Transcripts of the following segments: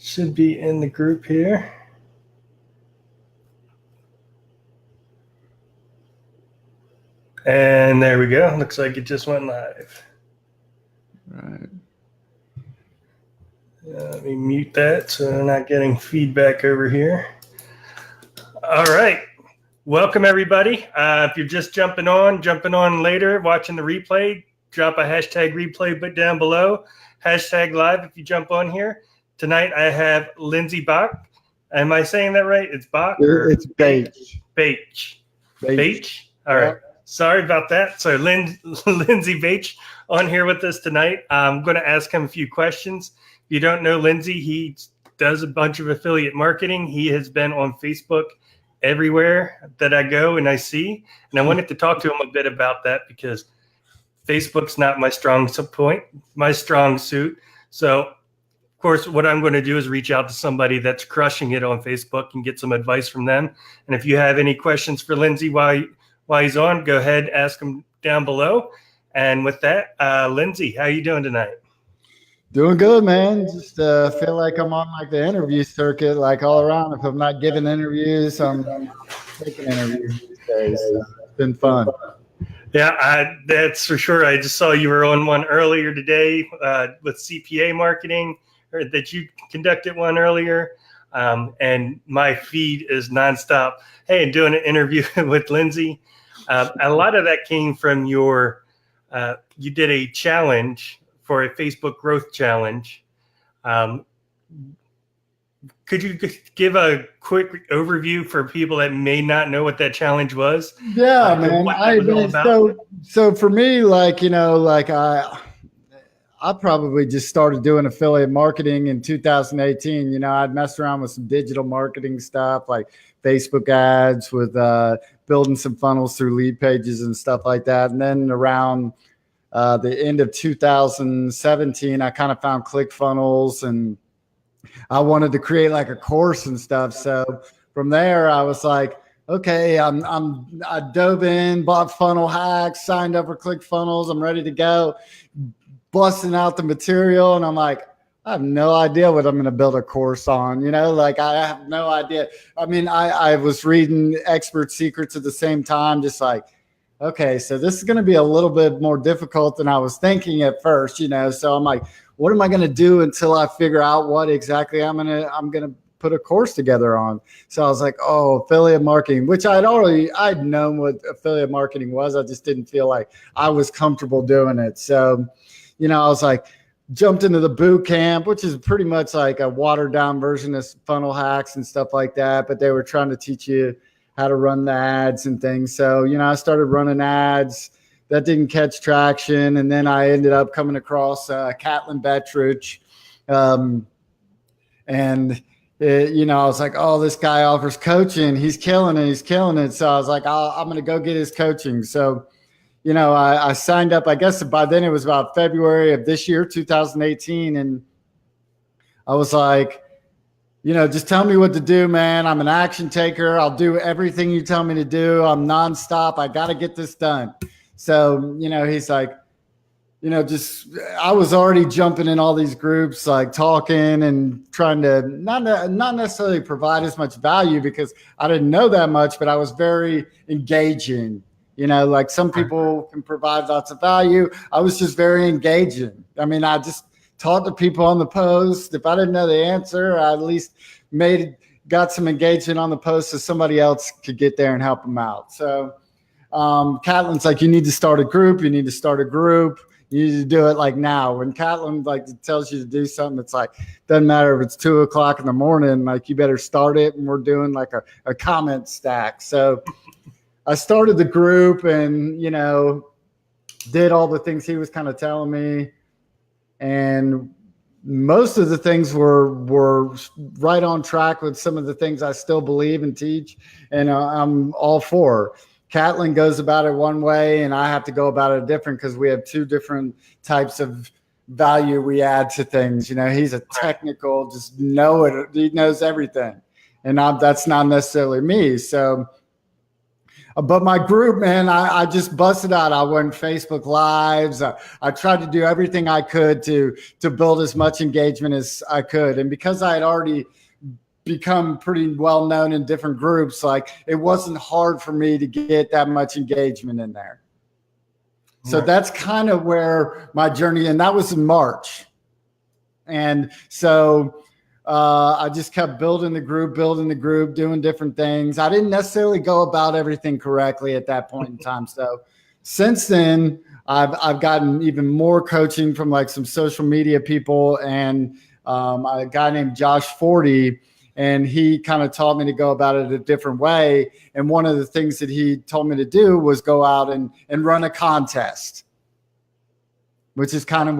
Should be in the group here. And there we go. Looks like it just went live. Right. Let me mute that so we're not getting feedback over here. All right. Welcome, everybody. If you're just jumping on later, watching the replay, drop a hashtag replay but down below. Hashtag live if you jump on here. Tonight I have Lindsey Bache. Am I saying that right? It's Bache or it's Bache. Bache. Bache. All right. Sorry about that. So Lindsey Bache on here with us tonight. I'm going to ask him a few questions. If you don't know Lindsey, he does a bunch of affiliate marketing. He has been on Facebook everywhere that I go and I see. And I wanted to talk to him a bit about that because Facebook's not my strong suit. So, of course, what I'm going to do is reach out to somebody that's crushing it on Facebook and get some advice from them. And if you have any questions for Lindsey while he's on, go ahead, ask him down below. And with that, Lindsey, how you doing tonight? Doing good, man. Just feel like I'm on like the interview circuit, like all around. If I'm not giving interviews, I'm taking interviews these days. So it's been fun. Yeah, that's for sure. I just saw you were on one earlier today with CPA marketing, or that you conducted one earlier. And my feed is nonstop. Hey, doing an interview with Lindsey. A lot of that came from you did a challenge for a Facebook growth challenge. Could you give a quick overview for people that may not know what that challenge was? Yeah, man. So for me, I probably just started doing affiliate marketing in 2018. I'd messed around with some digital marketing stuff like Facebook ads with building some funnels through lead pages and stuff like that. And then around the end of 2017, I kind of found ClickFunnels and I wanted to create like a course and stuff. So from there, I was like, okay, I dove in, bought funnel hacks, signed up for ClickFunnels. I'm ready to go, busting out the material. And I'm like, I have no idea what I'm going to build a course on. I have no idea. I mean, I was reading expert secrets at the same time, just like, okay, so this is going to be a little bit more difficult than I was thinking at first, So I'm like, what am I going to do until I figure out what exactly I'm going to put a course together on? So I was like, oh, affiliate marketing, which I'd known what affiliate marketing was. I just didn't feel like I was comfortable doing it. So, I was like, jumped into the boot camp, which is pretty much like a watered down version of funnel hacks and stuff like that. But they were trying to teach you how to run the ads and things. So, I started running ads. That didn't catch traction. And then I ended up coming across Catlin Bettridge. I was like, oh, this guy offers coaching. He's killing it. So I was like, I'm going to go get his coaching. So, I signed up, I guess by then it was about February of this year, 2018. And I was like, just tell me what to do, man. I'm an action taker. I'll do everything you tell me to do. I'm nonstop. I got to get this done. So, he's like, I was already jumping in all these groups, like talking and trying to not necessarily provide as much value because I didn't know that much, but I was very engaging. Like some people can provide lots of value. I was just very engaging. I mean, I just talked to people on the post. If I didn't know the answer, I at least got some engagement on the post so somebody else could get there and help them out. So Catlin's like, you need to start a group. You need to do it like now. When Catlin tells you to do something, it's like, doesn't matter if it's 2:00 in the morning, like you better start it. And we're doing like a comment stack. So I started the group and, did all the things he was kind of telling me. And most of the things were right on track with some of the things I still believe and teach. And I'm all for. Catlin goes about it one way and I have to go about it different because we have two different types of value we add to things. He's a technical, just know it. He knows everything. And that's not necessarily me. So But my group, man, I just busted out. I went Facebook Lives. I tried to do everything I could to build as much engagement as I could. And because I had already become pretty well known in different groups, like it wasn't hard for me to get that much engagement in there. So that's kind of where my journey, and that was in March. And so I just kept building the group, doing different things. I didn't necessarily go about everything correctly at that point in time. So since then, I've gotten even more coaching from like some social media people, and a guy named Josh 40, and he kind of taught me to go about it a different way. And one of the things that he told me to do was go out and run a contest, which is kind of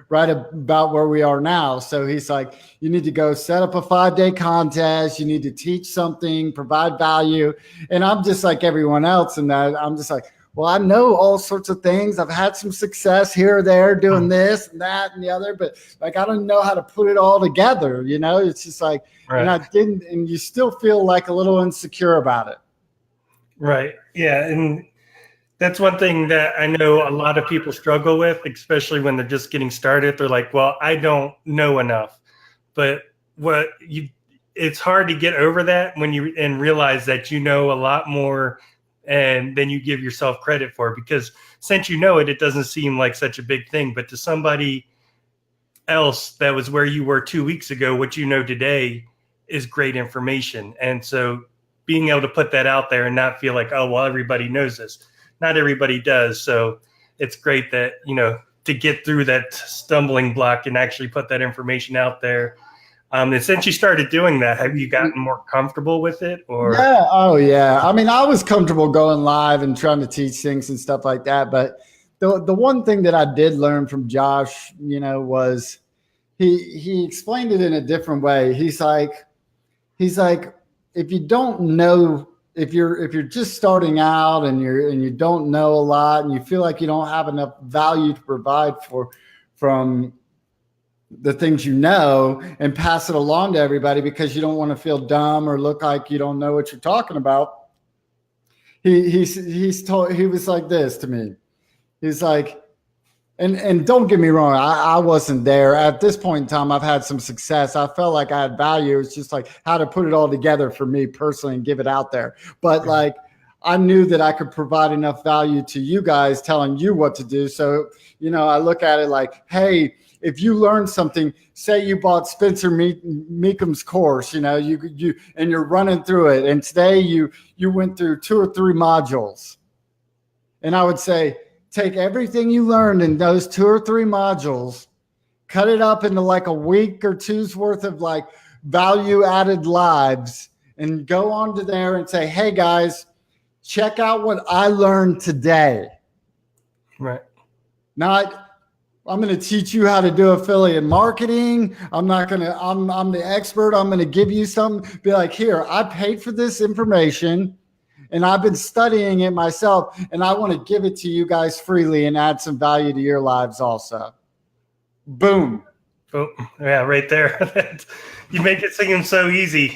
right about where we are now. So he's like, you need to go set up a 5-day contest. You need to teach something, provide value. And I'm just like everyone else in that. I'm just like, well, I know all sorts of things. I've had some success here or there doing this and that and the other, but like, I don't know how to put it all together. You know, it's just like, and I didn't, and you still feel like a little insecure about it. Right. Yeah. And that's one thing that I know a lot of people struggle with, especially when they're just getting started. They're like, well, I don't know enough. But it's hard to get over that when you realize that you know a lot more and then you give yourself credit for, because since you know it, it doesn't seem like such a big thing. But to somebody else that was where you were 2 weeks ago, what you know today is great information. And so being able to put that out there and not feel like, oh, well, everybody knows this. Not everybody does. So it's great that, to get through that stumbling block and actually put that information out there. And since you started doing that, have you gotten more comfortable with it? Or yeah. Oh yeah. I mean, I was comfortable going live and trying to teach things and stuff like that. But the one thing that I did learn from Josh, was he explained it in a different way. He's like, if you don't know, if you're just starting out and you don't know a lot and you feel like you don't have enough value to provide from the things and pass it along to everybody because you don't want to feel dumb or look like you don't know what you're talking about. He was like this to me. He's like, and don't get me wrong, I wasn't there. At this point in time, I've had some success. I felt like I had value. It's just like how to put it all together for me personally and give it out there. But like, I knew that I could provide enough value to you guys telling you what to do. So, I look at it like, hey, if you learn something, say you bought Spencer Meekum's course, you and you're running through it. And today you went through 2 or 3 modules. And I would say, take everything you learned in those 2 or 3 modules, cut it up into like a week or two's worth of like value added lives, and go on to there and say, hey guys, check out what I learned today. Right. Not, I'm going to teach you how to do affiliate marketing. I'm the expert. I'm going to give you something. Be like, here, I paid for this information and I've been studying it myself, and I want to give it to you guys freely and add some value to your lives also. Boom. Oh, yeah, right there. You make it seem so easy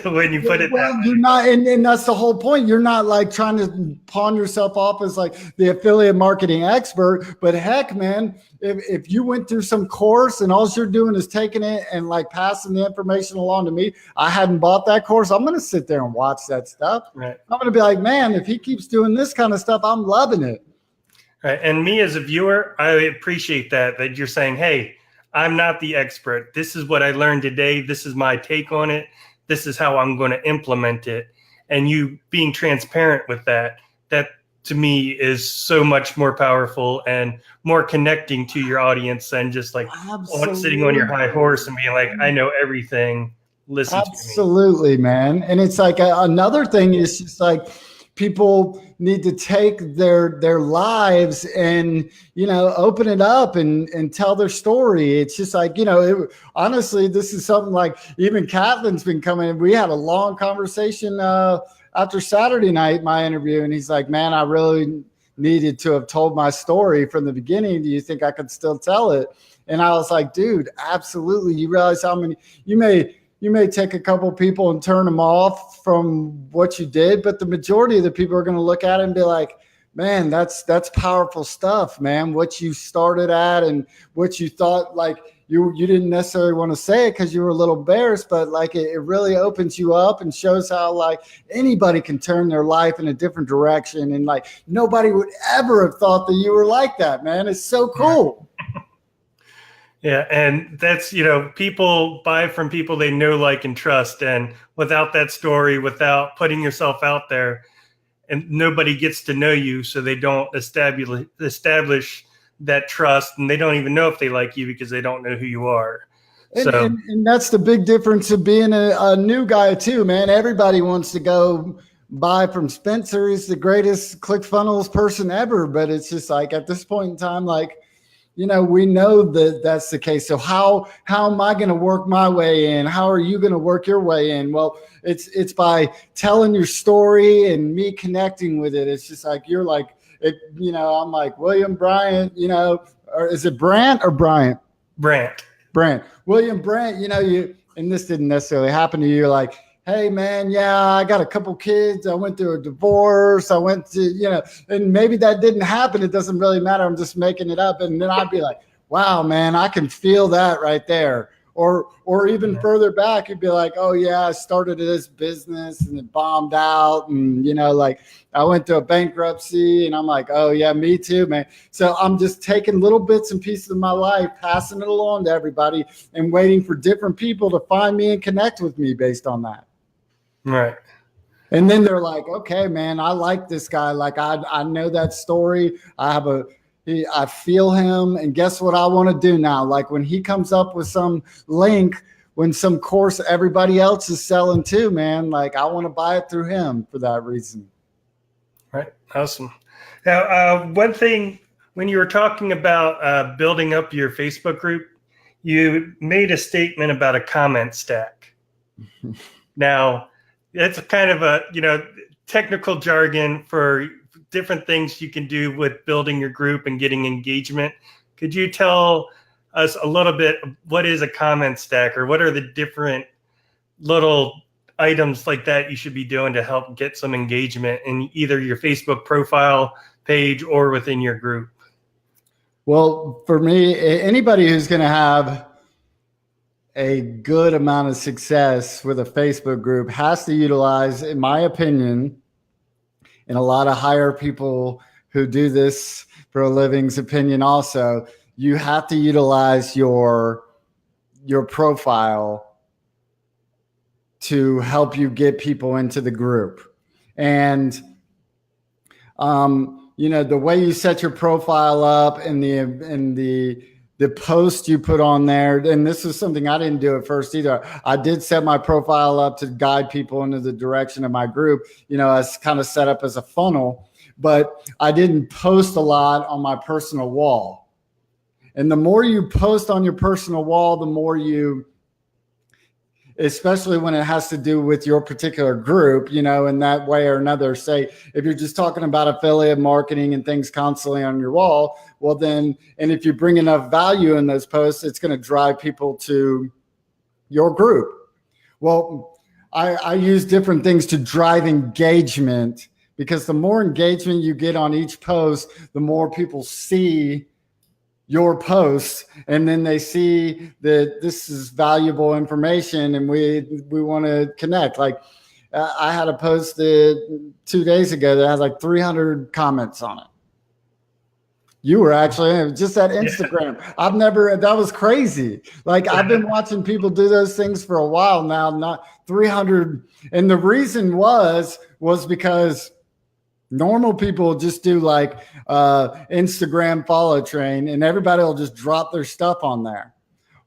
when you put it that way. You're not, and that's the whole point. You're not like trying to pawn yourself off as like the affiliate marketing expert. But heck, man, if you went through some course and all you're doing is taking it and like passing the information along to me, I hadn't bought that course, I'm going to sit there and watch that stuff. Right. I'm going to be like, man, if he keeps doing this kind of stuff, I'm loving it. Right. And me as a viewer, I appreciate that you're saying, hey, I'm not the expert. This is what I learned today. This is my take on it. This is how I'm going to implement it. And you being transparent with that to me is so much more powerful and more connecting to your audience than just like sitting on your high horse and being like, I know everything. Listen to me. Absolutely, man. And it's like another thing is just like, people need to take their lives and, open it up and tell their story. It's just like, honestly, this is something like even Catlin's been coming. We had a long conversation after Saturday night, my interview. And he's like, man, I really needed to have told my story from the beginning. Do you think I could still tell it? And I was like, dude, absolutely. You realize how many, you may you may take a couple people and turn them off from what you did, but the majority of the people are going to look at it and be like, man, that's powerful stuff, man. What you started at and what you thought, like you didn't necessarily want to say it because you were a little embarrassed, but like it really opens you up and shows how like anybody can turn their life in a different direction. And like nobody would ever have thought that you were like that, man. It's so cool. Yeah. And that's, people buy from people they know, like, and trust. And without that story, without putting yourself out there, and nobody gets to know you, so they don't establish that trust, and they don't even know if they like you because they don't know who you are. And that's the big difference of being a new guy too, man. Everybody wants to go buy from Spencer. He's the greatest ClickFunnels person ever, but it's just like at this point in time, like, we know that that's the case. So how am I going to work my way in? How are you going to work your way in? Well, it's by telling your story and me connecting with it. It's just like, you're like, I'm like William Bryant, or is it Brant or Bryant? Brant. William Brant, and this didn't necessarily happen to you. You're like, hey man, yeah, I got a couple kids. I went through a divorce. I went to, and maybe that didn't happen. It doesn't really matter. I'm just making it up. And then I'd be like, wow, man, I can feel that right there. Or even further back, you'd be like, oh yeah, I started this business and it bombed out. And, like I went through a bankruptcy and I'm like, oh yeah, me too, man. So I'm just taking little bits and pieces of my life, passing it along to everybody and waiting for different people to find me and connect with me based on that. Right. And then they're like, okay, man, I like this guy. Like I know that story. I feel him. And guess what I want to do now? Like when he comes up with some link, when some course everybody else is selling too, man, like I want to buy it through him for that reason. Right. Awesome. Now, one thing, when you were talking about building up your Facebook group, you made a statement about a comment stack. Now, it's kind of a, technical jargon for different things you can do with building your group and getting engagement. Could you tell us a little bit, what is a comment stack, or what are the different little items like that you should be doing to help get some engagement in either your Facebook profile page or within your group? Well, for me, anybody who's going to have a good amount of success with a Facebook group has to utilize, in my opinion, and a lot of higher people who do this for a living's opinion also, you have to utilize your profile to help you get people into the group. And the way you set your profile up and the post you put on there, and this is something I didn't do at first either. I did set my profile up to guide people into the direction of my group, as kind of set up as a funnel, but I didn't post a lot on my personal wall. And the more you post on your personal wall, the more you, especially when it has to do with your particular group, in that way or another. Say, if you're just talking about affiliate marketing and things constantly on your wall, well then, and if you bring enough value in those posts, it's going to drive people to your group. Well, I use different things to drive engagement, because the more engagement you get on each post, the more people see your posts, and then they see that this is valuable information and we want to connect. Like I had a post 2 days ago that had like 300 comments on it. You were actually just at Instagram. Yeah. That was crazy. Like I've been watching people do those things for a while now, not 300. And the reason was because normal people just do like Instagram follow train, and everybody will just drop their stuff on there.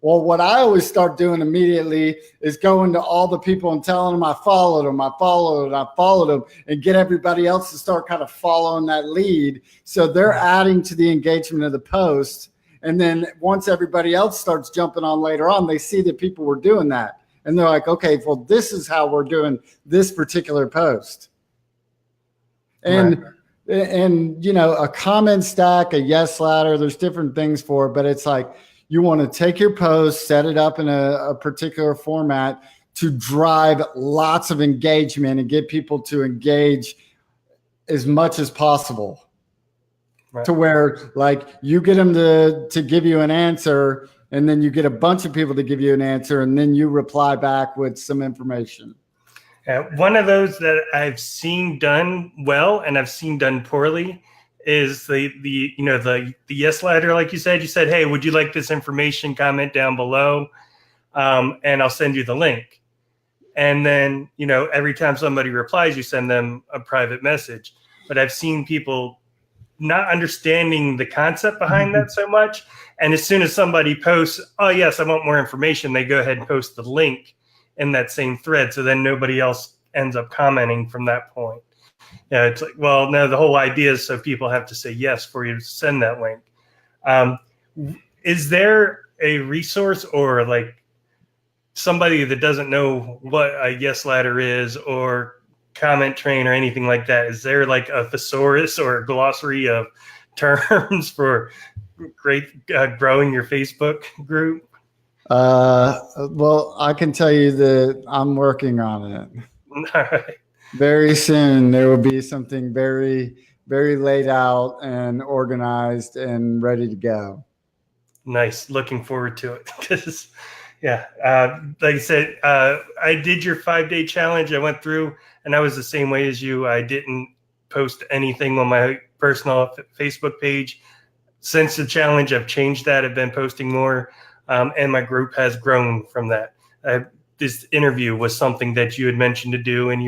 Well, what I always start doing immediately is going to all the people and telling them I followed them, and get everybody else to start kind of following that lead. So they're adding to the engagement of the post. And then once everybody else starts jumping on later on, they see that people were doing that. And they're like, okay, well, this is how we're doing this particular post. And, right. And a comment stack, a yes ladder, there's different things for it, but it's like, you want to take your post, set it up in a particular format to drive lots of engagement and get people to engage as much as possible. Right. To where like you get them to give you an answer, and then you get a bunch of people to give you an answer, and then you reply back with some information. One of those that I've seen done well and I've seen done poorly is the yes ladder. Like you said, hey, would you like this information? Comment down below, and I'll send you the link. And then, every time somebody replies, you send them a private message. But I've seen people not understanding the concept behind that so much. And as soon as somebody posts, oh, yes, I want more information, they go ahead and post the link in that same thread. So then nobody else ends up commenting from that point. It's like, well, no, the whole idea is so people have to say yes for you to send that link. Is there a resource or like somebody that doesn't know what a yes ladder is or comment train or anything like that? Is there like a thesaurus or a glossary of terms for growing your Facebook group? Well, I can tell you that I'm working on it. All right. Very soon there will be something very, very laid out and organized and ready to go. Nice. Looking forward to it. Because yeah, like I said, I did your 5-day challenge. I went through and I was the same way as you. I didn't post anything on my personal Facebook page. Since the challenge, I've changed that. I've been posting more, and my group has grown from that. This interview was something that you had mentioned to do in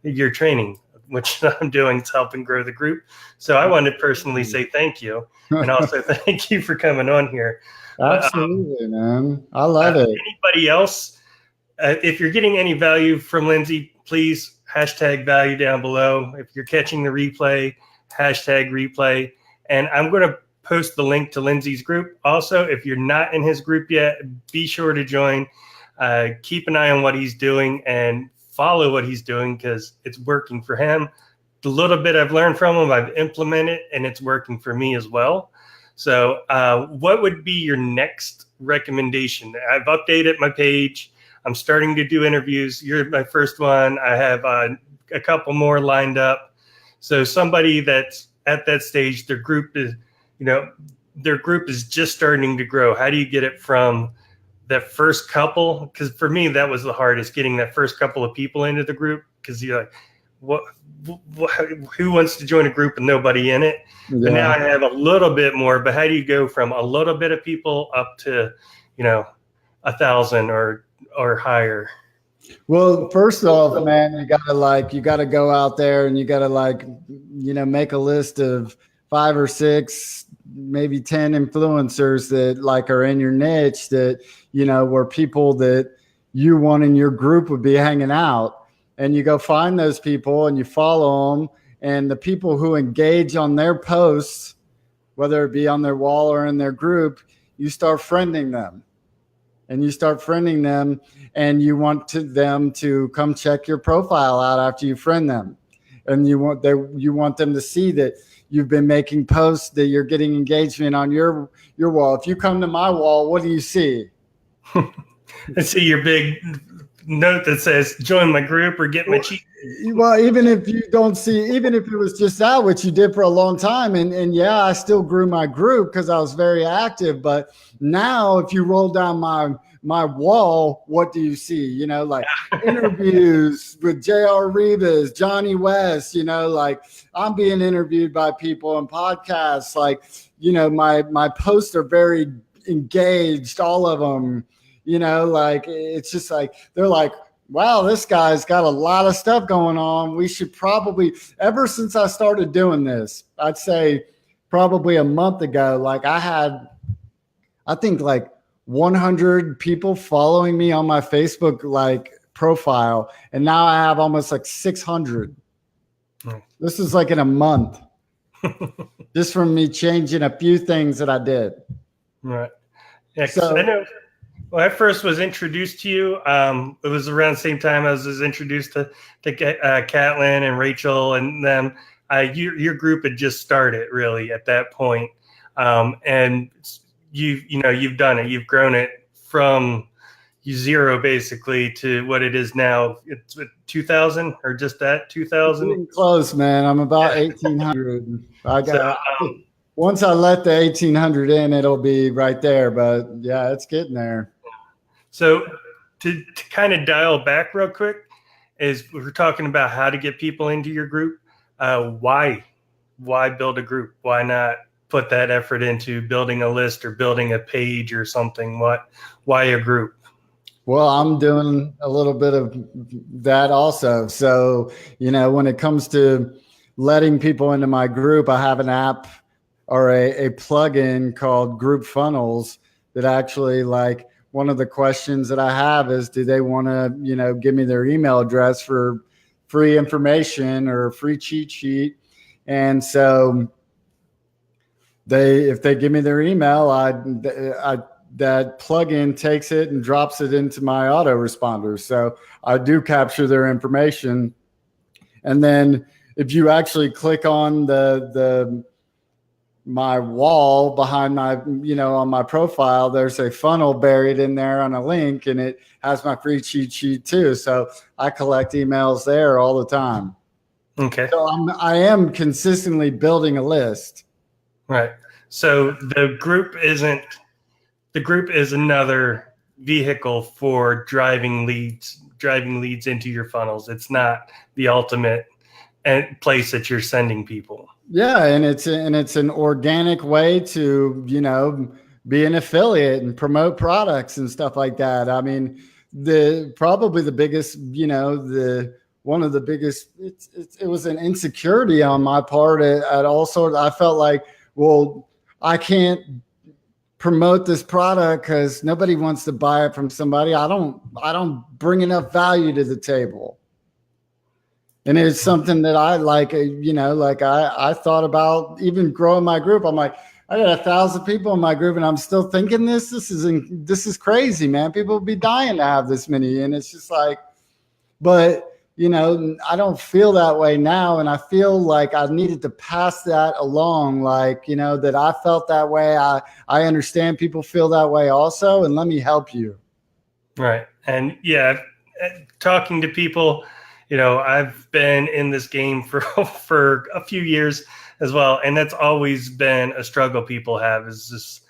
your training, which I'm doing to helping grow the group. So I wanted to personally say thank you, and also thank you for coming on here. Absolutely, man. I love it. Anybody else, if you're getting any value from Lindsey, please #value down below. If you're catching the replay, #replay. And I'm going to post the link to Lindsey's group. Also, if you're not in his group yet, be sure to join. Keep an eye on what he's doing and follow what he's doing because it's working for him. The little bit I've learned from him, I've implemented, and it's working for me as well. So what would be your next recommendation? I've updated my page. I'm starting to do interviews. You're my first one. I have a couple more lined up. So somebody that's at that stage, their group is just starting to grow. How do you get it from that first couple? Because for me, that was the hardest, getting that first couple of people into the group. Because you're like, who wants to join a group with nobody in it? Yeah. But now I have a little bit more. But how do you go from a little bit of people up to, 1,000 or higher? Well, first off, man, you gotta go out there and you gotta make a list of 5 or 6, maybe 10 influencers that are in your niche that, were people that you want in your group would be hanging out. And you go find those people and you follow them, and the people who engage on their posts, whether it be on their wall or in their group, you start friending them. And you start friending them, and you want them to come check your profile out after you friend them. And you want them to see that you've been making posts, that you're getting engagement on your wall. If you come to my wall, what do you see? I see your big note that says join my group or get my cheat. Well, even if you don't see, even if it was just that, which you did for a long time, and yeah, I still grew my group because I was very active. But now if you roll down my wall, what do you see? Interviews with J.R. Rivas, Johnny West, I'm being interviewed by people on podcasts. My posts are very engaged, all of them. It's just they're like, wow, this guy's got a lot of stuff going on. We should probably, ever since I started doing this, I'd say probably a month ago, I think 100 people following me on my Facebook profile. And now I have almost 600. This is in a month. Just from me changing a few things that I did. Right. Yeah, so I know when I first was introduced to you, it was around the same time I was introduced to Caitlin and Rachel and them. Your group had just started really at that point. And you've done it. You've grown it from, zero basically to what it is now. It's 2,000 or just that 2,000. Close, man. I'm about 1,800. I got So, once I let the 1,800 in, it'll be right there. But yeah, it's getting there. So to kind of dial back real quick, is we're talking about how to get people into your group. Why build a group? Why not put that effort into building a list or building a page or something? Why a group? Well, I'm doing a little bit of that also. So, when it comes to letting people into my group, I have an app or a plugin called Group Funnels that actually, like, one of the questions that I have is, do they want to, give me their email address for free information or a free cheat sheet? And so if they give me their email, that plugin takes it and drops it into my autoresponder. So I do capture their information. And then if you actually click on my wall behind my, on my profile, there's a funnel buried in there on a link, and it has my free cheat sheet too. So I collect emails there all the time. Okay. So I am consistently building a list. Right. So the group is another vehicle for driving leads into your funnels. It's not the ultimate place that you're sending people. Yeah, and it's an organic way to, be an affiliate and promote products and stuff like that. I mean, probably the biggest, one of the biggest, it was an insecurity on my part at all sorts. I felt like, well, I can't promote this product because nobody wants to buy it from somebody. I don't bring enough value to the table. And it's something that I like, I thought about even growing my group. I'm like, I got 1,000 people in my group and I'm still thinking this is crazy, man. People will be dying to have this many. And it's just like, but I don't feel that way now. And I feel like I needed to pass that along. Like, that I felt that way. I understand people feel that way also. And let me help you. Right. And yeah, talking to people, I've been in this game for a few years as well. And that's always been a struggle people have, is just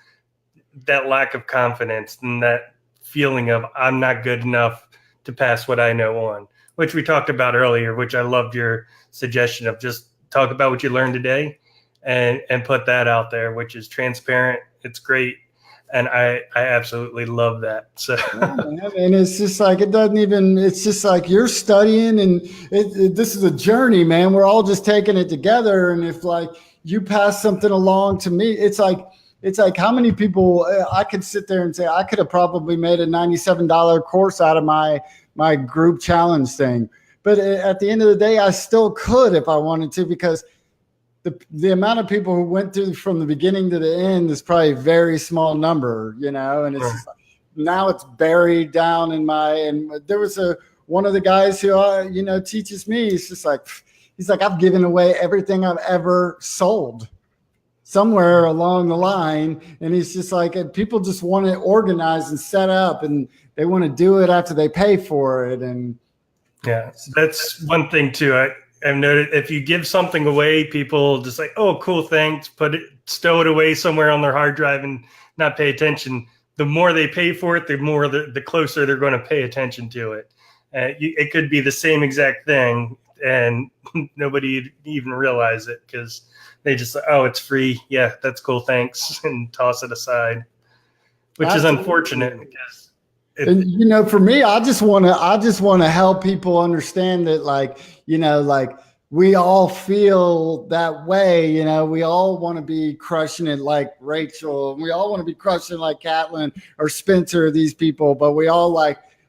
that lack of confidence and that feeling of I'm not good enough to pass what I know on, which we talked about earlier, which I loved your suggestion of just talk about what you learned today and put that out there, which is transparent. It's great. And I absolutely love that. So, and it's just like, it's just like you're studying and this is a journey, man. We're all just taking it together. And if like you pass something along to me, it's like how many people I could sit there and say, I could have probably made a $97 course out of my group challenge thing. But at the end of the day, I still could if I wanted to, because the amount of people who went through from the beginning to the end is probably a very small number, and it's just like, now it's buried down in and there was one of the guys who, teaches me, he's like, I've given away everything I've ever sold somewhere along the line. And he's just like, people just want to organize and set up and they want to do it after they pay for it. And yeah, that's one thing too. I've noticed if you give something away, people just like, oh, cool, thanks, stow it away somewhere on their hard drive and not pay attention. The more they pay for it, the more the closer they're going to pay attention to it. It could be the same exact thing and nobody even realize it because they just, oh, it's free. Yeah, that's cool, thanks, and toss it aside, which is unfortunate because. And for me, I just want to help people understand that, like we all feel that way. We all want to be crushing it like Rachel. We all want to be crushing it like Catlin or Spencer, these people, but we all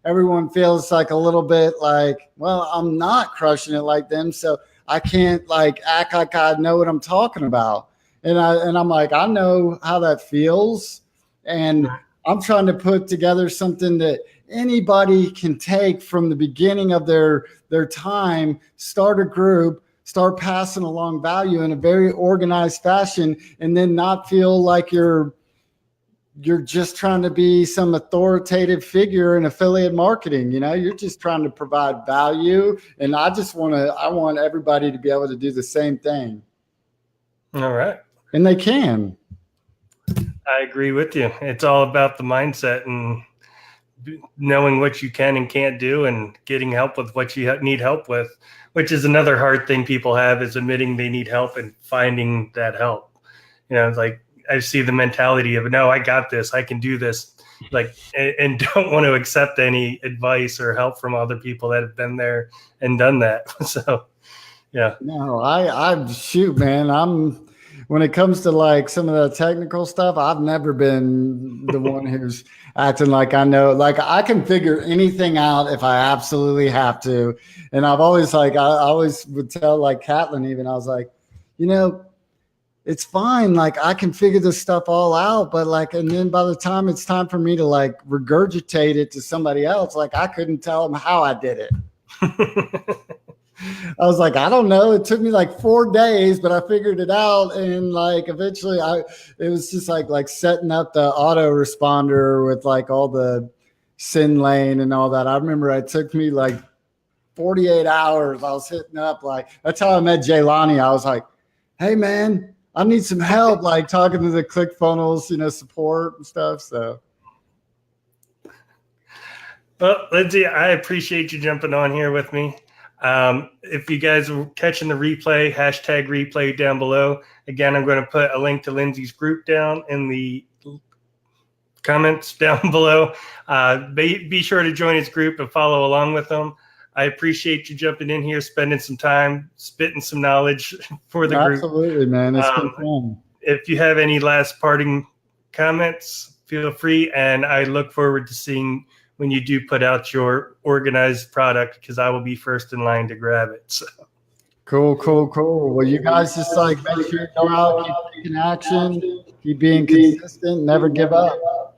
everyone feels like a little bit like, well, I'm not crushing it like them. So I can't act like I know what I'm talking about. And I'm like, I know how that feels. And I'm trying to put together something that anybody can take from the beginning of their time, start a group, start passing along value in a very organized fashion, and then not feel like you're you're just trying to be some authoritative figure in affiliate marketing. You're just trying to provide value. And I want everybody to be able to do the same thing. All right. And they can. I agree with you. It's all about the mindset and knowing what you can and can't do and getting help with what you need help with, which is another hard thing people have, is admitting they need help and finding that help. It's like, I see the mentality of, no, I got this, I can do this, and don't want to accept any advice or help from other people that have been there and done that. So, yeah. No, I shoot, man. When it comes to like some of the technical stuff, I've never been the one who's acting like I know. Like, I can figure anything out if I absolutely have to. And I've always I always would tell like Catlin, even, I was like, it's fine. Like, I can figure this stuff all out, but and then by the time it's time for me to like regurgitate it to somebody else, like, I couldn't tell them how I did it. I was like, I don't know. It took me like 4 days, but I figured it out. And like, eventually it was just like setting up the autoresponder with like all the send lane and all that. I remember it took me like 48 hours. I was hitting up, that's how I met Jaylani. I was like, hey man, I need some help, like talking to the ClickFunnels, support and stuff. So. Well, Lindsey, I appreciate you jumping on here with me. If you guys are catching the replay, #replay down below. Again, I'm going to put a link to Lindsey's group down in the comments down below. Be sure to join his group and follow along with him. I appreciate you jumping in here, spending some time, spitting some knowledge for the group. Absolutely, man. It's been fun. If you have any last parting comments, feel free. And I look forward to seeing when you do put out your organized product, because I will be first in line to grab it. So. Cool. Well, you guys just make sure you go out, keep taking action, keep being consistent, never give up.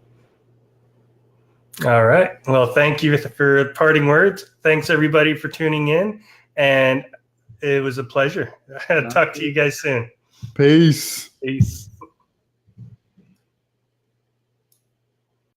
All right. Well, thank you for parting words. Thanks everybody for tuning in, and it was a pleasure. I'll talk to you guys soon. Peace. Peace.